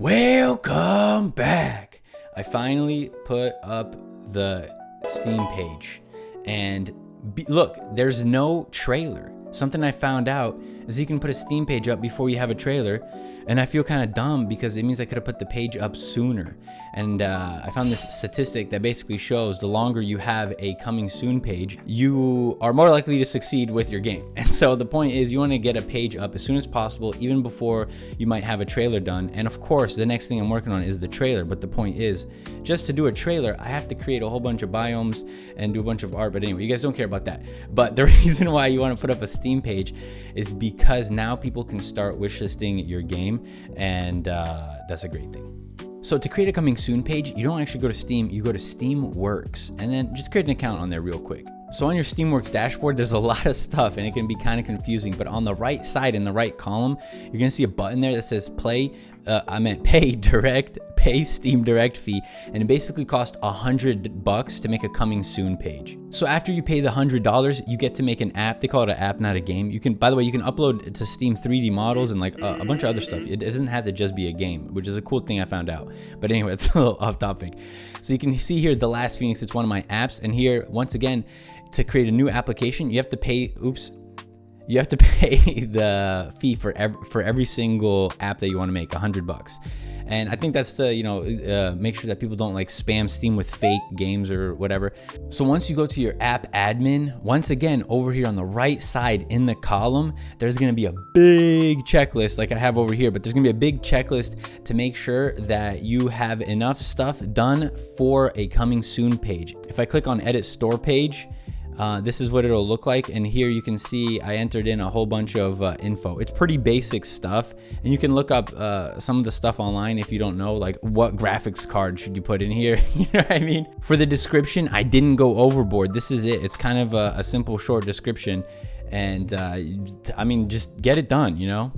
Welcome back. I finally put up the Steam page and look, there's no trailer. Something I found out is you can put a Steam page up before you have a trailer, and I feel kind of dumb because it means I could have put the page up sooner. And I found this statistic that basically shows the longer you have a coming soon page, you are more likely to succeed with your game. And so the point is you want to get a page up as soon as possible, even before you might have a trailer done. And of course, the next thing I'm working on is the trailer. But the point is, just to do a trailer, I have to create a whole bunch of biomes and do a bunch of art. But anyway, you guys don't care about that. But the reason why you want to put up a Steam page is because now people can start wishlisting your game, and that's a great thing. So to create a coming soon page, you don't actually go to Steam, you go to Steamworks, and then just create an account on there real quick. So on your Steamworks dashboard, there's a lot of stuff and it can be kind of confusing, but on the right side in the right column, you're gonna see a button there that says pay Steam Direct fee, and it basically costs $100 to make a coming soon page. So after you pay the $100, you get to make an app. They call it an app, not a game. You can, by the way, you can upload it to Steam 3D models and like a bunch of other stuff. It doesn't have to just be a game, which is a cool thing I found out. But anyway, it's a little off topic. So you can see here, The Last Phoenix, it's one of my apps. And here, once again, to create a new application, you have to pay, you have to pay the fee for every single app that you want to make, $100. And I think that's to, make sure that people don't like spam Steam with fake games or whatever. So once you go to your app admin, once again, over here on the right side in the column, there's going to be a big checklist like I have over here, but there's going to be a big checklist to make sure that you have enough stuff done for a coming soon page. If I click on edit store page, this is what it'll look like, and here you can see I entered in a whole bunch of info. It's pretty basic stuff, and you can look up some of the stuff online if you don't know, like what graphics card should you put in here. You know what I mean? For the description, I didn't go overboard. This is it. It's kind of a simple, short description, and I mean, just get it done, you know?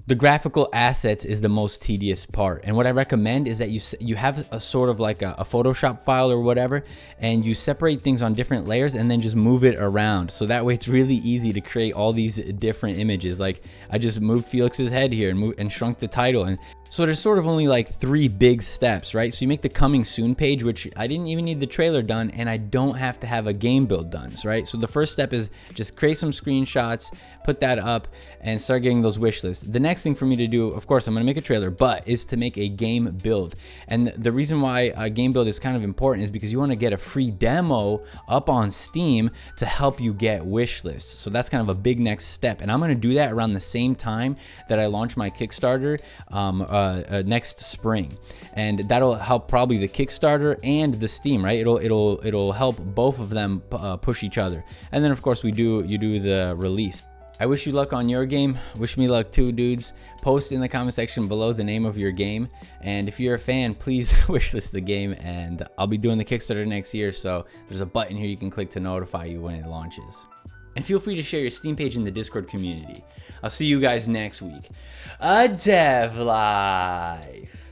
The graphical assets is the most tedious part, and what I recommend is that you have a sort of like a Photoshop file or whatever, and you separate things on different layers and then just move it around. So that way it's really easy to create all these different images. Like I just moved Felix's head here and shrunk the title, and so there's sort of only like 3 big steps, right? So you make the coming soon page, which I didn't even need the trailer done, and I don't have to have a game build done, right? So the first step is just create some screenshots, put that up, and start getting those wish lists. The next thing for me to do, of course, I'm gonna make a trailer, but is to make a game build. And the reason why a game build is kind of important is because you wanna get a free demo up on Steam to help you get wish lists. So that's kind of a big next step. And I'm gonna do that around the same time that I launch my Kickstarter next spring. And that'll help probably the Kickstarter and the Steam, right? It'll help both of them push each other. And then of course you do the release. I wish you luck on your game. Wish me luck too, dudes. Post in the comment section below the name of your game. And if you're a fan, please wishlist the game. And I'll be doing the Kickstarter next year, so there's a button here you can click to notify you when it launches. And feel free to share your Steam page in the Discord community. I'll see you guys next week. A Dev Life.